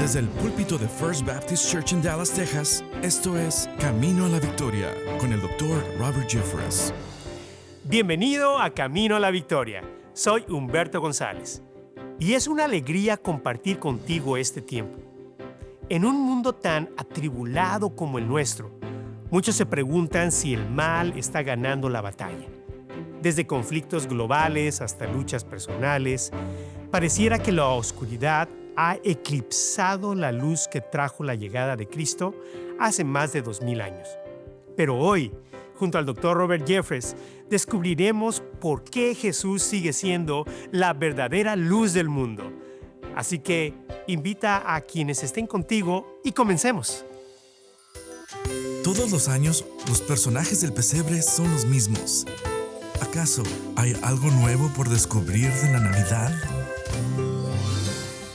Desde el púlpito de First Baptist Church en Dallas, Texas, esto es Camino a la Victoria con el Dr. Robert Jeffress. Bienvenido a Camino a la Victoria. Soy Humberto González y es una alegría compartir contigo este tiempo. En un mundo tan atribulado como el nuestro, muchos se preguntan si el mal está ganando la batalla. Desde conflictos globales hasta luchas personales, pareciera que la oscuridad ha eclipsado la luz que trajo la llegada de Cristo hace más de 2000 años. Pero hoy, junto al Dr. Robert Jeffress, descubriremos por qué Jesús sigue siendo la verdadera luz del mundo. Así que invita a quienes estén contigo y comencemos. Todos los años, los personajes del pesebre son los mismos. ¿Acaso hay algo nuevo por descubrir de la Navidad?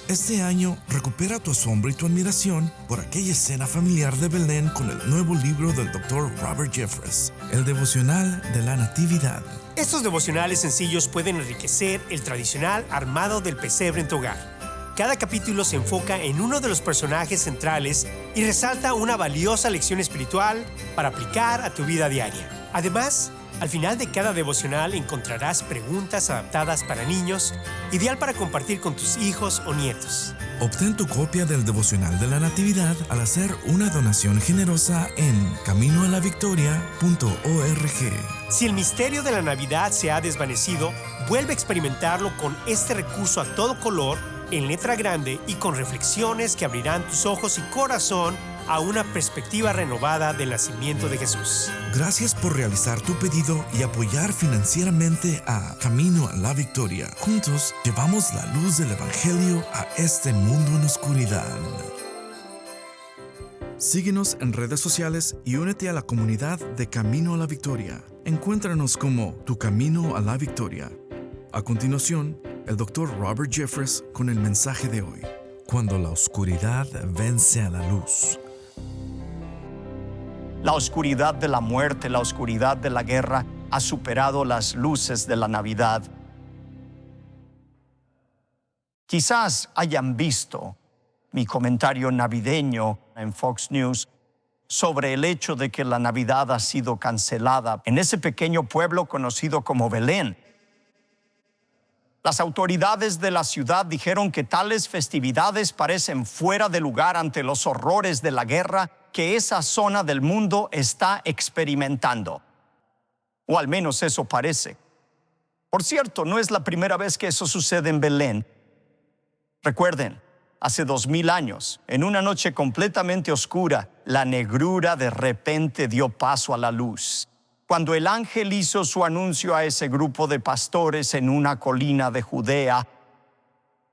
Este año, recupera tu asombro y tu admiración por aquella escena familiar de Belén con el nuevo libro del Dr. Robert Jeffress, el devocional de la Natividad. Estos devocionales sencillos pueden enriquecer el tradicional armado del pesebre en tu hogar. Cada capítulo se enfoca en uno de los personajes centrales y resalta una valiosa lección espiritual para aplicar a tu vida diaria. Además, al final de cada devocional encontrarás preguntas adaptadas para niños, ideal para compartir con tus hijos o nietos. Obtén tu copia del devocional de la Natividad al hacer una donación generosa en caminoalavictoria.org. Si el misterio de la Navidad se ha desvanecido, vuelve a experimentarlo con este recurso a todo color, en letra grande y con reflexiones que abrirán tus ojos y corazón a una perspectiva renovada del nacimiento de Jesús. Gracias por realizar tu pedido y apoyar financieramente a Camino a la Victoria. Juntos llevamos la luz del Evangelio a este mundo en oscuridad. Síguenos en redes sociales y únete a la comunidad de Camino a la Victoria. Encuéntranos como Tu Camino a la Victoria. A continuación, el Dr. Robert Jeffress con el mensaje de hoy. Cuando la oscuridad vence a la luz. La oscuridad de la muerte, la oscuridad de la guerra ha superado las luces de la Navidad. Quizás hayan visto mi comentario navideño en Fox News sobre el hecho de que la Navidad ha sido cancelada en ese pequeño pueblo conocido como Belén. Las autoridades de la ciudad dijeron que tales festividades parecen fuera de lugar ante los horrores de la guerra que esa zona del mundo está experimentando. O al menos eso parece. Por cierto, no es la primera vez que eso sucede en Belén. Recuerden, hace 2000 años, en una noche completamente oscura, la negrura de repente dio paso a la luz. Cuando el ángel hizo su anuncio a ese grupo de pastores en una colina de Judea,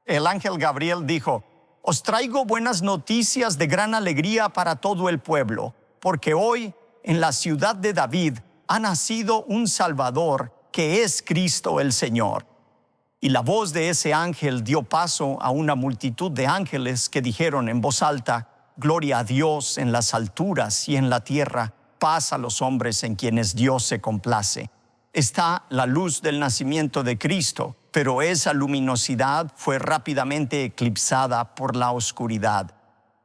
el ángel Gabriel dijo: «Os traigo buenas noticias de gran alegría para todo el pueblo, porque hoy en la ciudad de David ha nacido un Salvador que es Cristo el Señor». Y la voz de ese ángel dio paso a una multitud de ángeles que dijeron en voz alta: «Gloria a Dios en las alturas y en la tierra, paz a los hombres en quienes Dios se complace». Está la luz del nacimiento de Cristo, pero esa luminosidad fue rápidamente eclipsada por la oscuridad.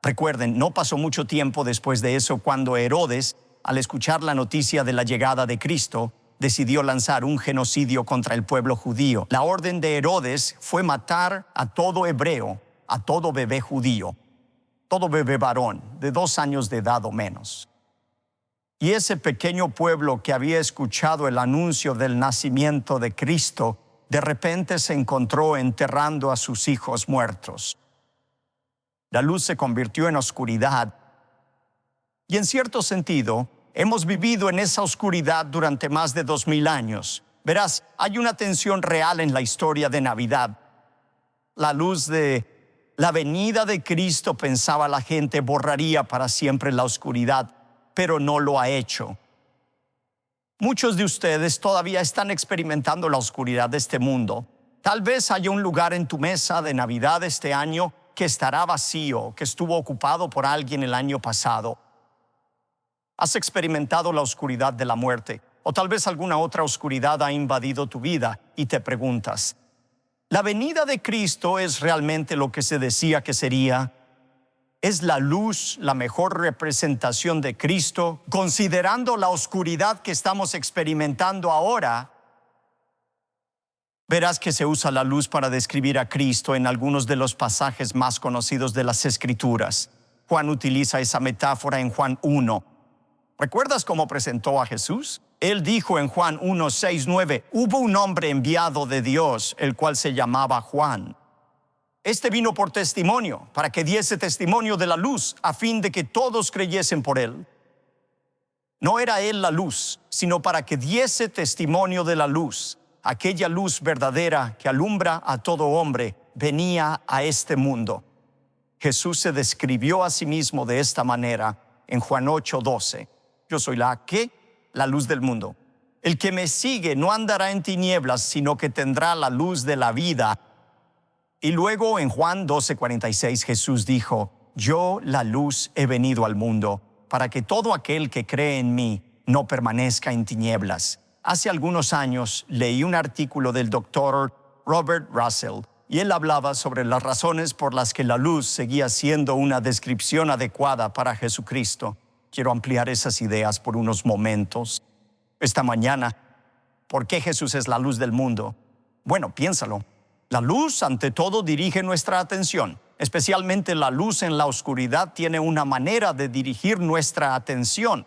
Recuerden, no pasó mucho tiempo después de eso cuando Herodes, al escuchar la noticia de la llegada de Cristo, decidió lanzar un genocidio contra el pueblo judío. La orden de Herodes fue matar a todo hebreo, a todo bebé judío, todo bebé varón de 2 años de edad o menos. Y ese pequeño pueblo que había escuchado el anuncio del nacimiento de Cristo, de repente se encontró enterrando a sus hijos muertos. La luz se convirtió en oscuridad. Y en cierto sentido, hemos vivido en esa oscuridad durante más de 2000 años. Verás, hay una tensión real en la historia de Navidad. La luz de la venida de Cristo, pensaba la gente, borraría para siempre la oscuridad, pero no lo ha hecho. Muchos de ustedes todavía están experimentando la oscuridad de este mundo. Tal vez haya un lugar en tu mesa de Navidad este año que estará vacío, que estuvo ocupado por alguien el año pasado. Has experimentado la oscuridad de la muerte, o tal vez alguna otra oscuridad ha invadido tu vida y te preguntas: ¿la venida de Cristo es realmente lo que se decía que sería? ¿Es la luz la mejor representación de Cristo? Considerando la oscuridad que estamos experimentando ahora, verás que se usa la luz para describir a Cristo en algunos de los pasajes más conocidos de las Escrituras. Juan utiliza esa metáfora en Juan 1. ¿Recuerdas cómo presentó a Jesús? Él dijo en Juan 1, 6, 9, hubo un hombre enviado de Dios, el cual se llamaba Juan. Este vino por testimonio, para que diese testimonio de la luz, a fin de que todos creyesen por él. No era él la luz, sino para que diese testimonio de la luz. Aquella luz verdadera que alumbra a todo hombre venía a este mundo. Jesús se describió a sí mismo de esta manera en Juan 8, 12. Yo soy la luz del mundo. El que me sigue no andará en tinieblas, sino que tendrá la luz de la vida. Y luego en Juan 12, 46 Jesús dijo, yo la luz he venido al mundo, para que todo aquel que cree en mí no permanezca en tinieblas. Hace algunos años leí un artículo del doctor Robert Russell y él hablaba sobre las razones por las que la luz seguía siendo una descripción adecuada para Jesucristo. Quiero ampliar esas ideas por unos momentos. Esta mañana, ¿por qué Jesús es la luz del mundo? Bueno, piénsalo. La luz, ante todo, dirige nuestra atención. Especialmente la luz en la oscuridad tiene una manera de dirigir nuestra atención.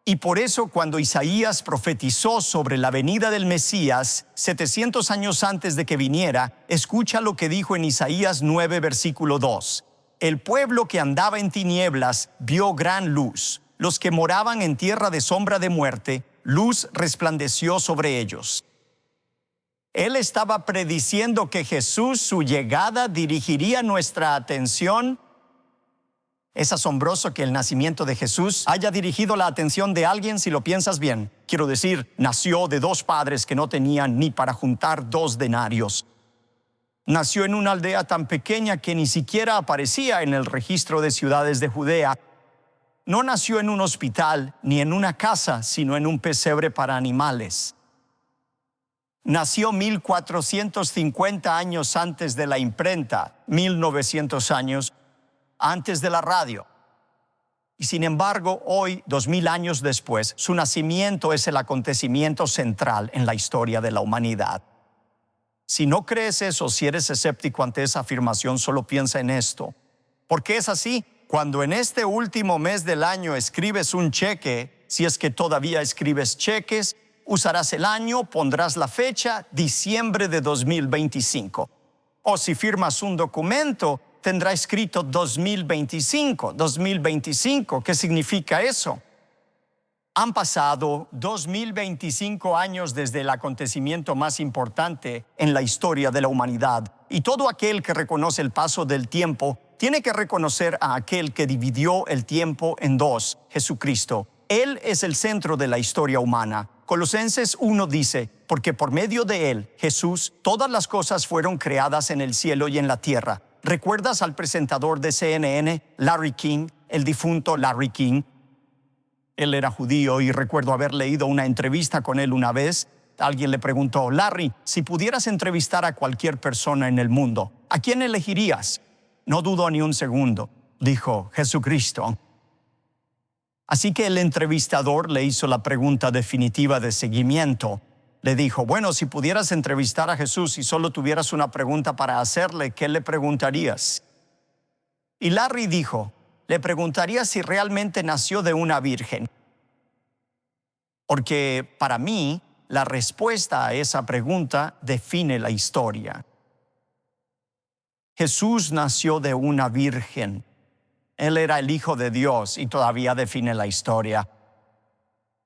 Y por eso cuando Isaías profetizó sobre la venida del Mesías, 700 años antes de que viniera, escucha lo que dijo en Isaías 9, versículo 2. El pueblo que andaba en tinieblas vio gran luz. Los que moraban en tierra de sombra de muerte, luz resplandeció sobre ellos. Él estaba prediciendo que Jesús, su llegada, dirigiría nuestra atención. Es asombroso que el nacimiento de Jesús haya dirigido la atención de alguien si lo piensas bien. Quiero decir, nació de dos padres que no tenían ni para juntar 2 denarios. Nació en una aldea tan pequeña que ni siquiera aparecía en el registro de ciudades de Judea. No nació en un hospital ni en una casa, sino en un pesebre para animales. Nació 1450 años antes de la imprenta, 1900 años antes de la radio. Y sin embargo, hoy, 2000 años después, su nacimiento es el acontecimiento central en la historia de la humanidad. Si no crees eso, si eres escéptico ante esa afirmación, solo piensa en esto. ¿Por qué es así? Cuando en este último mes del año escribes un cheque, si es que todavía escribes cheques, usarás el año, pondrás la fecha, diciembre de 2025. O si firmas un documento, tendrá escrito 2025. 2025, ¿qué significa eso? Han pasado 2025 años desde el acontecimiento más importante en la historia de la humanidad. Y todo aquel que reconoce el paso del tiempo tiene que reconocer a aquel que dividió el tiempo en 2, Jesucristo. Él es el centro de la historia humana. Colosenses 1 dice, porque por medio de él, Jesús, todas las cosas fueron creadas en el cielo y en la tierra. ¿Recuerdas al presentador de CNN, Larry King, el difunto Larry King? Él era judío y recuerdo haber leído una entrevista con él una vez. Alguien le preguntó, Larry, si pudieras entrevistar a cualquier persona en el mundo, ¿a quién elegirías? No dudó ni un segundo. Dijo, Jesucristo. Así que el entrevistador le hizo la pregunta definitiva de seguimiento. Le dijo, bueno, si pudieras entrevistar a Jesús y solo tuvieras una pregunta para hacerle, ¿qué le preguntarías? Y Larry dijo, le preguntaría si realmente nació de una virgen. Porque para mí, la respuesta a esa pregunta define la historia. Jesús nació de una virgen. Él era el Hijo de Dios y todavía define la historia.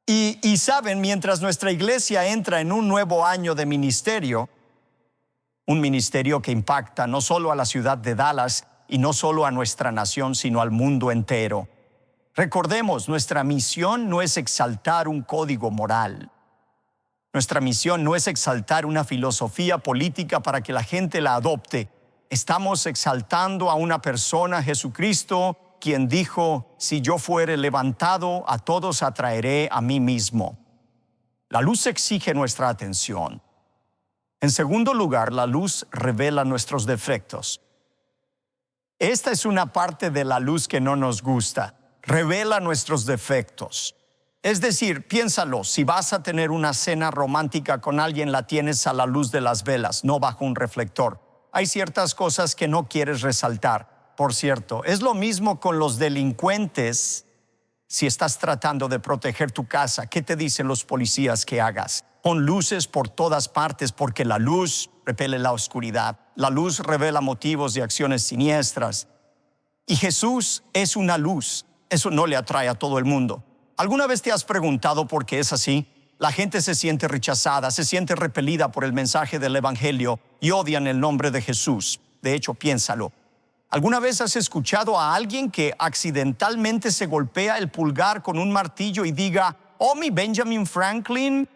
Y saben, mientras nuestra iglesia entra en un nuevo año de ministerio, un ministerio que impacta no solo a la ciudad de Dallas y no solo a nuestra nación, sino al mundo entero. Recordemos, nuestra misión no es exaltar un código moral. Nuestra misión no es exaltar una filosofía política para que la gente la adopte. Estamos exaltando a una persona, Jesucristo, quien dijo, si yo fuere levantado, a todos atraeré a mí mismo. La luz exige nuestra atención. En segundo lugar, la luz revela nuestros defectos. Esta es una parte de la luz que no nos gusta. Revela nuestros defectos. Es decir, piénsalo, si vas a tener una cena romántica con alguien, la tienes a la luz de las velas, no bajo un reflector. Hay ciertas cosas que no quieres resaltar. Por cierto, es lo mismo con los delincuentes. Si estás tratando de proteger tu casa, ¿qué te dicen los policías que hagas? Pon luces por todas partes, porque la luz repele la oscuridad. La luz revela motivos de acciones siniestras. Y Jesús es una luz. Eso no le atrae a todo el mundo. ¿Alguna vez te has preguntado por qué es así? La gente se siente rechazada, se siente repelida por el mensaje del Evangelio y odian el nombre de Jesús. De hecho, piénsalo. ¿Alguna vez has escuchado a alguien que accidentalmente se golpea el pulgar con un martillo y diga, oh, mi Benjamin Franklin,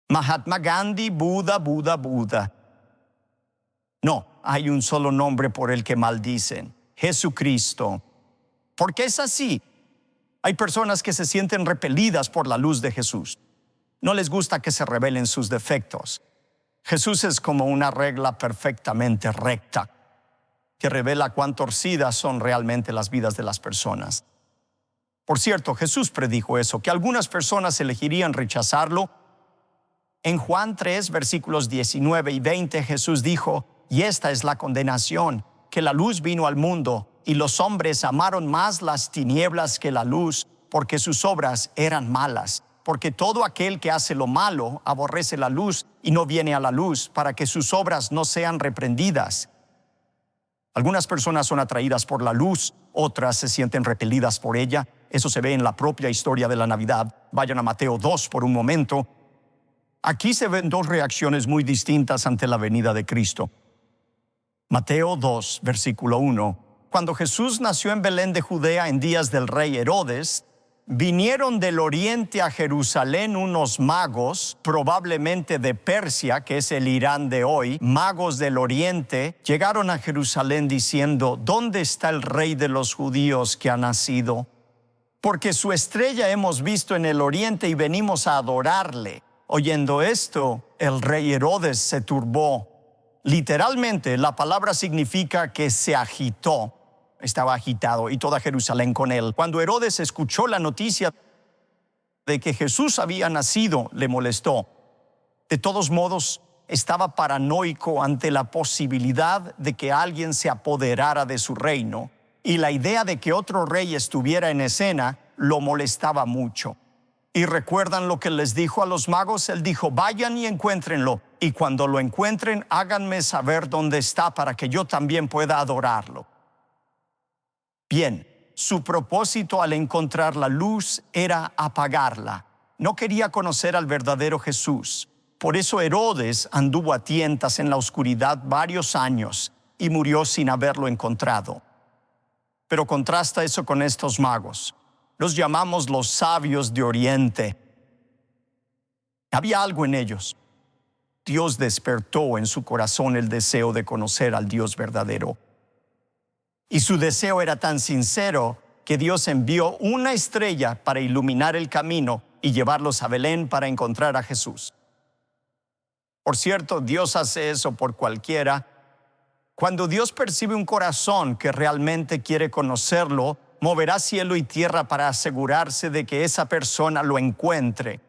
Mahatma Gandhi, Buda, Buda, Buda? No, hay un solo nombre por el que maldicen: Jesucristo. ¿Por qué es así? Hay personas que se sienten repelidas por la luz de Jesús. No les gusta que se revelen sus defectos. Jesús es como una regla perfectamente recta, que revela cuán torcidas son realmente las vidas de las personas. Por cierto, Jesús predijo eso, que algunas personas elegirían rechazarlo. En Juan 3, versículos 19 y 20, Jesús dijo, y esta es la condenación, que la luz vino al mundo, y los hombres amaron más las tinieblas que la luz, porque sus obras eran malas. Porque todo aquel que hace lo malo aborrece la luz y no viene a la luz, para que sus obras no sean reprendidas. Algunas personas son atraídas por la luz, otras se sienten repelidas por ella. Eso se ve en la propia historia de la Navidad. Vayan a Mateo 2 por un momento. Aquí se ven dos reacciones muy distintas ante la venida de Cristo. Mateo 2, versículo 1. Cuando Jesús nació en Belén de Judea en días del rey Herodes, vinieron del oriente a Jerusalén unos magos, probablemente de Persia, que es el Irán de hoy. Magos del oriente llegaron a Jerusalén diciendo, ¿dónde está el rey de los judíos que ha nacido? Porque su estrella hemos visto en el oriente y venimos a adorarle. Oyendo esto, el rey Herodes se turbó. Literalmente, la palabra significa que se agitó. Estaba agitado y toda Jerusalén con él. Cuando Herodes escuchó la noticia de que Jesús había nacido, le molestó. De todos modos, estaba paranoico ante la posibilidad de que alguien se apoderara de su reino, y la idea de que otro rey estuviera en escena lo molestaba mucho. ¿Y recuerdan lo que les dijo a los magos? Él dijo, vayan y encuéntrenlo, y cuando lo encuentren, háganme saber dónde está para que yo también pueda adorarlo. Bien, su propósito al encontrar la luz era apagarla. No quería conocer al verdadero Jesús. Por eso Herodes anduvo a tientas en la oscuridad varios años y murió sin haberlo encontrado. Pero contrasta eso con estos magos. Los llamamos los sabios de Oriente. Había algo en ellos. Dios despertó en su corazón el deseo de conocer al Dios verdadero. Y su deseo era tan sincero que Dios envió una estrella para iluminar el camino y llevarlos a Belén para encontrar a Jesús. Por cierto, Dios hace eso por cualquiera. Cuando Dios percibe un corazón que realmente quiere conocerlo, moverá cielo y tierra para asegurarse de que esa persona lo encuentre.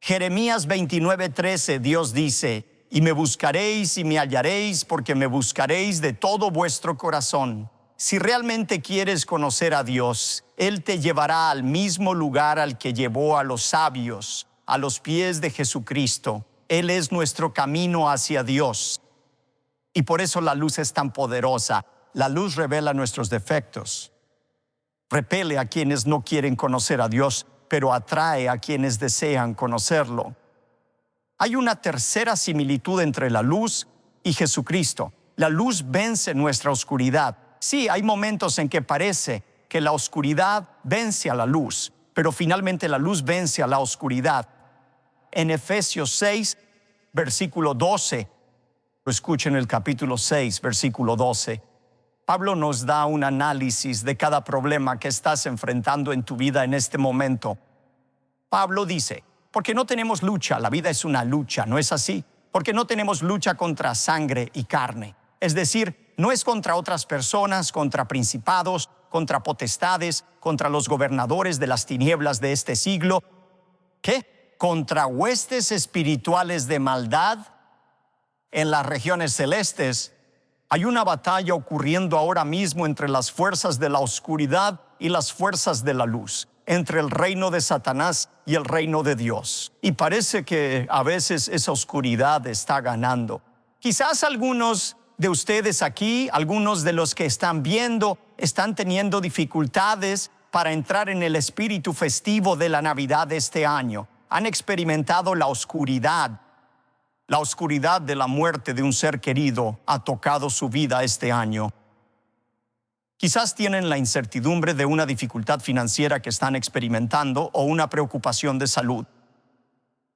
Jeremías 29:13, Dios dice, y me buscaréis y me hallaréis, porque me buscaréis de todo vuestro corazón. Si realmente quieres conocer a Dios, Él te llevará al mismo lugar al que llevó a los sabios, a los pies de Jesucristo. Él es nuestro camino hacia Dios. Y por eso la luz es tan poderosa. La luz revela nuestros defectos. Repele a quienes no quieren conocer a Dios, pero atrae a quienes desean conocerlo. Hay una tercera similitud entre la luz y Jesucristo. La luz vence nuestra oscuridad. Sí, hay momentos en que parece que la oscuridad vence a la luz, pero finalmente la luz vence a la oscuridad. En Efesios 6, versículo 12, escuchen el capítulo 6, versículo 12. Pablo nos da un análisis de cada problema que estás enfrentando en tu vida en este momento. Pablo dice, porque no tenemos lucha, la vida es una lucha, ¿no es así? Porque no tenemos lucha contra sangre y carne. Es decir, no es contra otras personas, contra principados, contra potestades, contra los gobernadores de las tinieblas de este siglo. ¿Qué? Contra huestes espirituales de maldad en las regiones celestes. Hay una batalla ocurriendo ahora mismo entre las fuerzas de la oscuridad y las fuerzas de la luz, entre el reino de Satanás y el reino de Dios. Y parece que a veces esa oscuridad está ganando. Quizás algunos de ustedes aquí, algunos de los que están viendo, están teniendo dificultades para entrar en el espíritu festivo de la Navidad de este año. Han experimentado la oscuridad de la muerte de un ser querido ha tocado su vida este año. Quizás tienen la incertidumbre de una dificultad financiera que están experimentando o una preocupación de salud.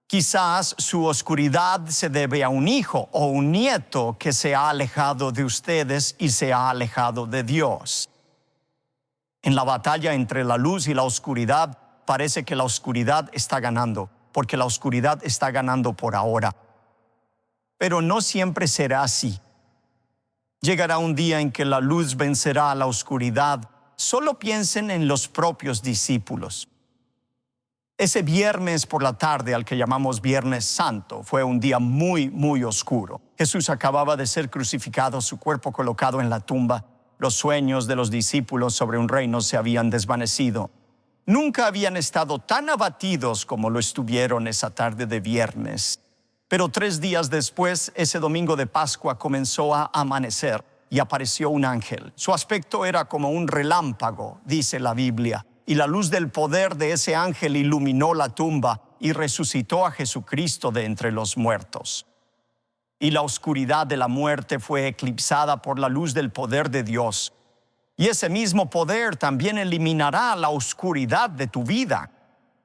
Quizás su oscuridad se debe a un hijo o un nieto que se ha alejado de ustedes y se ha alejado de Dios. En la batalla entre la luz y la oscuridad, parece que la oscuridad está ganando, porque la oscuridad está ganando por ahora. Pero no siempre será así. Llegará un día en que la luz vencerá a la oscuridad. Solo piensen en los propios discípulos. Ese viernes por la tarde, al que llamamos Viernes Santo, fue un día muy, muy oscuro. Jesús acababa de ser crucificado, su cuerpo colocado en la tumba. Los sueños de los discípulos sobre un reino se habían desvanecido. Nunca habían estado tan abatidos como lo estuvieron esa tarde de viernes. Pero 3 días después, ese domingo de Pascua, comenzó a amanecer y apareció un ángel. Su aspecto era como un relámpago, dice la Biblia, y la luz del poder de ese ángel iluminó la tumba y resucitó a Jesucristo de entre los muertos. Y la oscuridad de la muerte fue eclipsada por la luz del poder de Dios. Y ese mismo poder también eliminará la oscuridad de tu vida.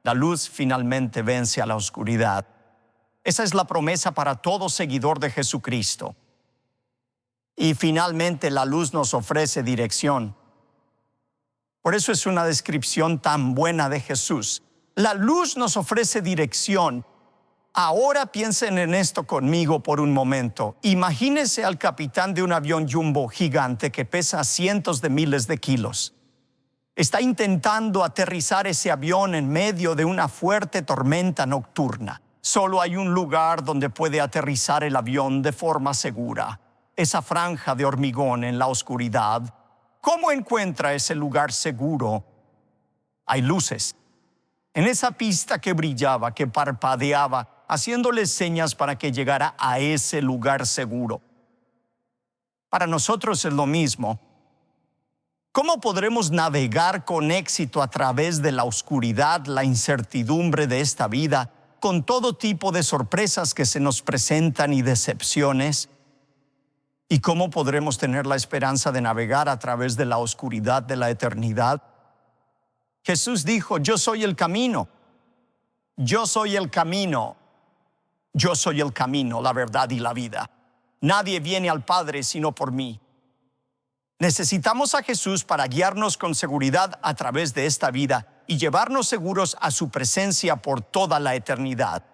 La luz finalmente vence a la oscuridad. Esa es la promesa para todo seguidor de Jesucristo. Y finalmente la luz nos ofrece dirección. Por eso es una descripción tan buena de Jesús. La luz nos ofrece dirección. Ahora piensen en esto conmigo por un momento. Imagínense al capitán de un avión jumbo gigante que pesa cientos de miles de kilos. Está intentando aterrizar ese avión en medio de una fuerte tormenta nocturna. Solo hay un lugar donde puede aterrizar el avión de forma segura. Esa franja de hormigón en la oscuridad. ¿Cómo encuentra ese lugar seguro? Hay luces. En esa pista que brillaba, que parpadeaba, haciéndole señas para que llegara a ese lugar seguro. Para nosotros es lo mismo. ¿Cómo podremos navegar con éxito a través de la oscuridad, la incertidumbre de esta vida, con todo tipo de sorpresas que se nos presentan y decepciones? ¿Y cómo podremos tener la esperanza de navegar a través de la oscuridad de la eternidad? Jesús dijo, yo soy el camino. Yo soy el camino. Yo soy el camino, la verdad y la vida. Nadie viene al Padre sino por mí. Necesitamos a Jesús para guiarnos con seguridad a través de esta vida y llevarnos seguros a su presencia por toda la eternidad.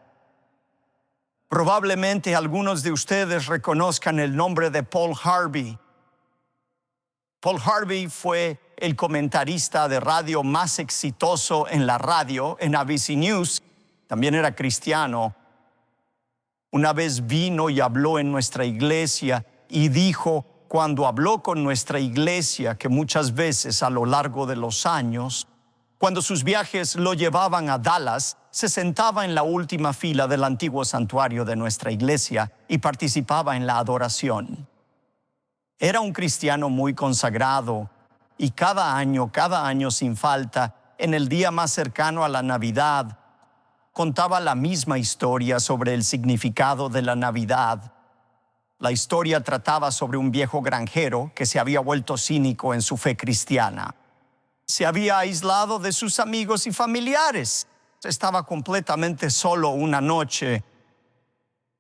Probablemente algunos de ustedes reconozcan el nombre de Paul Harvey. Paul Harvey fue el comentarista de radio más exitoso en la radio, en ABC News. También era cristiano. Una vez vino y habló en nuestra iglesia y dijo, cuando habló con nuestra iglesia, que muchas veces a lo largo de los años, cuando sus viajes lo llevaban a Dallas, se sentaba en la última fila del antiguo santuario de nuestra iglesia y participaba en la adoración. Era un cristiano muy consagrado y cada año sin falta, en el día más cercano a la Navidad, contaba la misma historia sobre el significado de la Navidad. La historia trataba sobre un viejo granjero que se había vuelto cínico en su fe cristiana. Se había aislado de sus amigos y familiares. Estaba completamente solo una noche.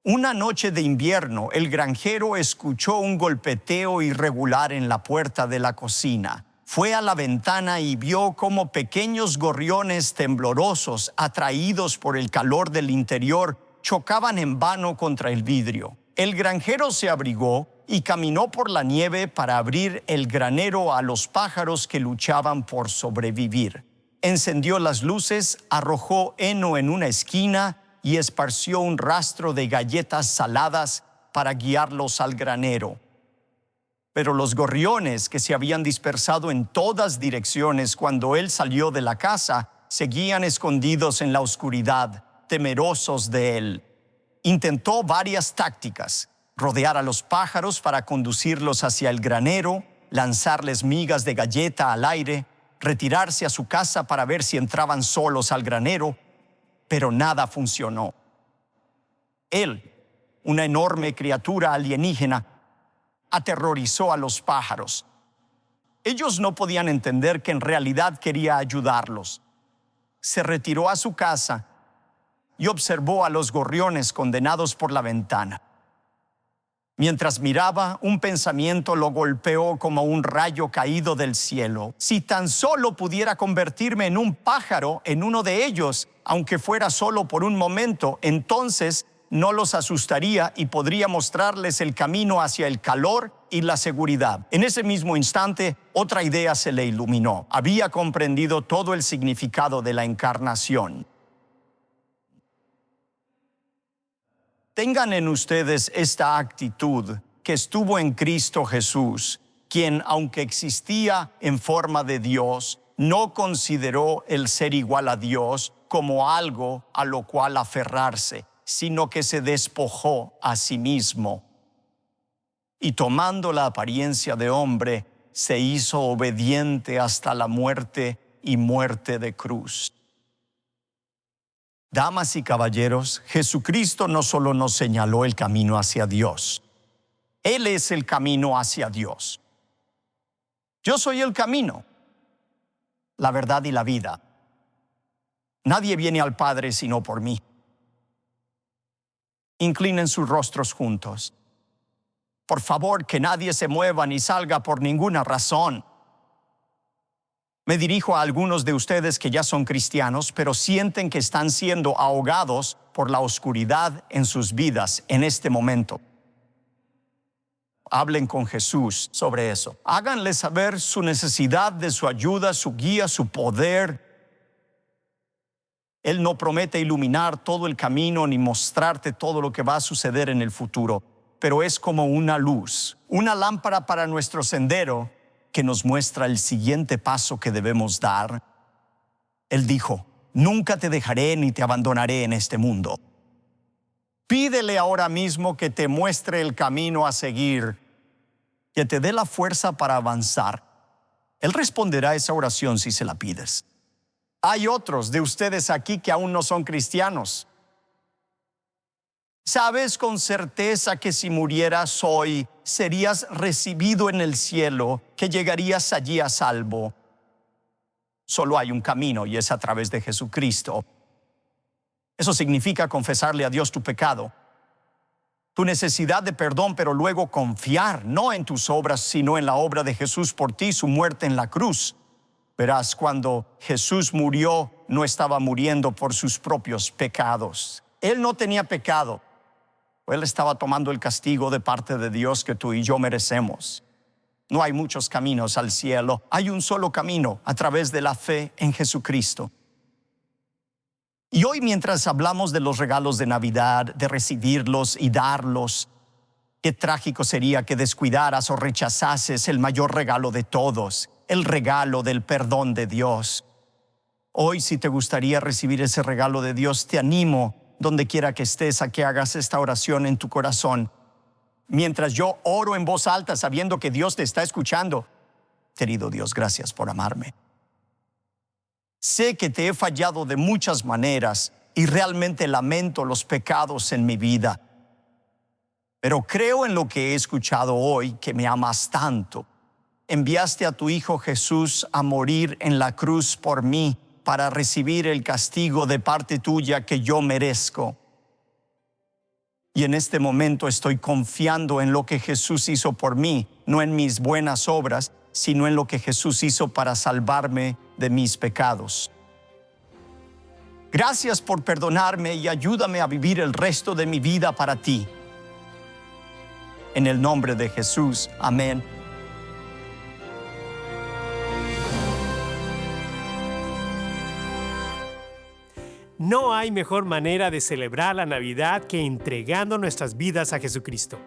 Una noche de invierno, el granjero escuchó un golpeteo irregular en la puerta de la cocina. Fue a la ventana y vio cómo pequeños gorriones temblorosos, atraídos por el calor del interior, chocaban en vano contra el vidrio. El granjero se abrigó y caminó por la nieve para abrir el granero a los pájaros que luchaban por sobrevivir. Encendió las luces, arrojó heno en una esquina y esparció un rastro de galletas saladas para guiarlos al granero. Pero los gorriones, que se habían dispersado en todas direcciones cuando él salió de la casa, seguían escondidos en la oscuridad, temerosos de él. Intentó varias tácticas: rodear a los pájaros para conducirlos hacia el granero, lanzarles migas de galleta al aire, retirarse a su casa para ver si entraban solos al granero, pero nada funcionó. Él, una enorme criatura alienígena, aterrorizó a los pájaros. Ellos no podían entender que en realidad quería ayudarlos. Se retiró a su casa y observó a los gorriones condenados por la ventana. Mientras miraba, un pensamiento lo golpeó como un rayo caído del cielo. Si tan solo pudiera convertirme en un pájaro, en uno de ellos, aunque fuera solo por un momento, entonces no los asustaría y podría mostrarles el camino hacia el calor y la seguridad. En ese mismo instante, otra idea se le iluminó. Había comprendido todo el significado de la encarnación. Tengan en ustedes esta actitud que estuvo en Cristo Jesús, quien, aunque existía en forma de Dios, no consideró el ser igual a Dios como algo a lo cual aferrarse, sino que se despojó a sí mismo. Y tomando la apariencia de hombre, se hizo obediente hasta la muerte y muerte de cruz. Damas y caballeros, Jesucristo no solo nos señaló el camino hacia Dios. Él es el camino hacia Dios. Yo soy el camino, la verdad y la vida. Nadie viene al Padre sino por mí. Inclinen sus rostros juntos. Por favor, que nadie se mueva ni salga por ninguna razón. Me dirijo a algunos de ustedes que ya son cristianos, pero sienten que están siendo ahogados por la oscuridad en sus vidas en este momento. Hablen con Jesús sobre eso. Háganle saber su necesidad de su ayuda, su guía, su poder. Él no promete iluminar todo el camino ni mostrarte todo lo que va a suceder en el futuro, pero es como una luz, una lámpara para nuestro sendero que nos muestra el siguiente paso que debemos dar. Él dijo: nunca te dejaré ni te abandonaré en este mundo. Pídele ahora mismo que te muestre el camino a seguir, que te dé la fuerza para avanzar. Él responderá a esa oración si se la pides. Hay otros de ustedes aquí que aún no son cristianos. Sabes con certeza que si murieras hoy, serías recibido en el cielo, que llegarías allí a salvo. Solo hay un camino y es a través de Jesucristo. Eso significa confesarle a Dios tu pecado, tu necesidad de perdón, pero luego confiar no en tus obras, sino en la obra de Jesús por ti, su muerte en la cruz. Verás, cuando Jesús murió, no estaba muriendo por sus propios pecados. Él no tenía pecado. Él estaba tomando el castigo de parte de Dios que tú y yo merecemos. No hay muchos caminos al cielo. Hay un solo camino, a través de la fe en Jesucristo. Y hoy, mientras hablamos de los regalos de Navidad, de recibirlos y darlos, qué trágico sería que descuidaras o rechazases el mayor regalo de todos, el regalo del perdón de Dios. Hoy, si te gustaría recibir ese regalo de Dios, te animo, donde quiera que estés, a que hagas esta oración en tu corazón. Mientras yo oro en voz alta, sabiendo que Dios te está escuchando. Querido Dios, gracias por amarme. Sé que te he fallado de muchas maneras y realmente lamento los pecados en mi vida. Pero creo en lo que he escuchado hoy, que me amas tanto. Enviaste a tu Hijo Jesús a morir en la cruz por mí, para recibir el castigo de parte tuya que yo merezco. Y en este momento estoy confiando en lo que Jesús hizo por mí, no en mis buenas obras, sino en lo que Jesús hizo para salvarme de mis pecados. Gracias por perdonarme y ayúdame a vivir el resto de mi vida para ti. En el nombre de Jesús. Amén. No hay mejor manera de celebrar la Navidad que entregando nuestras vidas a Jesucristo.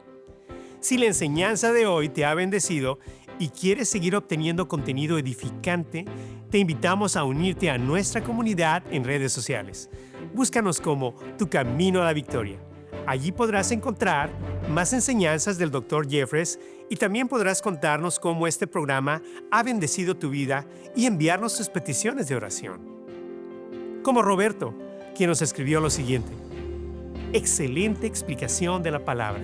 Si la enseñanza de hoy te ha bendecido y quieres seguir obteniendo contenido edificante, te invitamos a unirte a nuestra comunidad en redes sociales. Búscanos como Tu Camino a la Victoria. Allí podrás encontrar más enseñanzas del Dr. Jeffress y también podrás contarnos cómo este programa ha bendecido tu vida y enviarnos tus peticiones de oración. Como Roberto, quien nos escribió lo siguiente: excelente explicación de la palabra,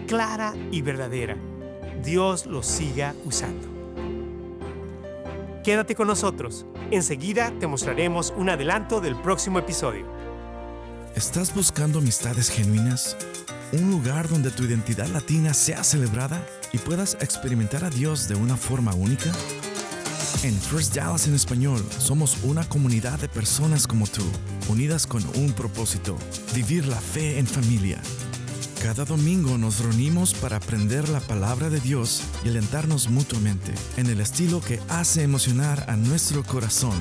clara y verdadera. Dios lo siga usando. Quédate con nosotros. Enseguida te mostraremos un adelanto del próximo episodio. ¿Estás buscando amistades genuinas? ¿Un lugar donde tu identidad latina sea celebrada y puedas experimentar a Dios de una forma única? En First Dallas en español, somos una comunidad de personas como tú, unidas con un propósito: vivir la fe en familia. Cada domingo nos reunimos para aprender la palabra de Dios y alentarnos mutuamente en el estilo que hace emocionar a nuestro corazón.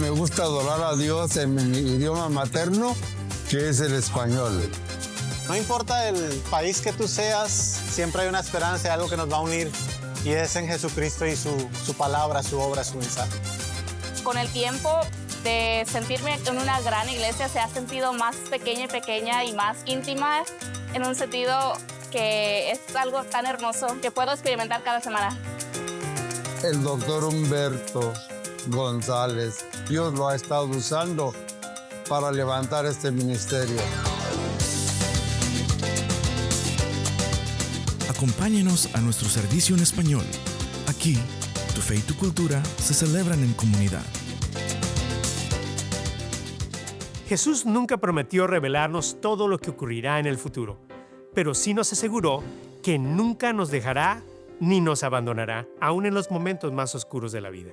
Me gusta adorar a Dios en mi idioma materno, que es el español. No importa el país que tú seas, siempre hay una esperanza y algo que nos va a unir, y es en Jesucristo y su palabra, su obra, su mensaje. Con el tiempo de sentirme en una gran iglesia se ha sentido más pequeña y más íntima, en un sentido que es algo tan hermoso que puedo experimentar cada semana. El doctor Humberto González, Dios lo ha estado usando para levantar este ministerio. Acompáñenos a nuestro servicio en español. Aquí, tu fe y tu cultura se celebran en comunidad. Jesús nunca prometió revelarnos todo lo que ocurrirá en el futuro, pero sí nos aseguró que nunca nos dejará ni nos abandonará, aún en los momentos más oscuros de la vida.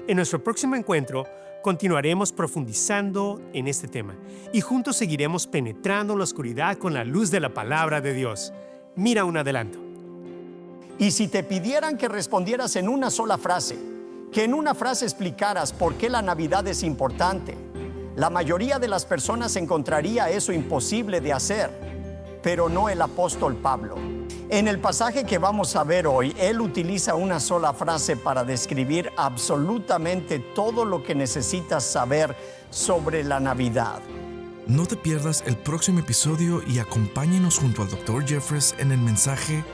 En nuestro próximo encuentro continuaremos profundizando en este tema y juntos seguiremos penetrando la oscuridad con la luz de la palabra de Dios. Mira un adelanto. Y si te pidieran que respondieras en una sola frase, que en una frase explicaras por qué la Navidad es importante, la mayoría de las personas encontraría eso imposible de hacer, pero no el apóstol Pablo. En el pasaje que vamos a ver hoy, él utiliza una sola frase para describir absolutamente todo lo que necesitas saber sobre la Navidad. No te pierdas el próximo episodio y acompáñenos junto al Dr. Jeffress en el mensaje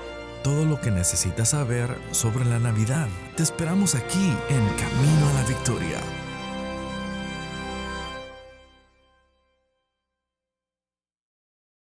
Todo lo que necesitas saber sobre la Navidad. Te esperamos aquí en Camino a la Victoria.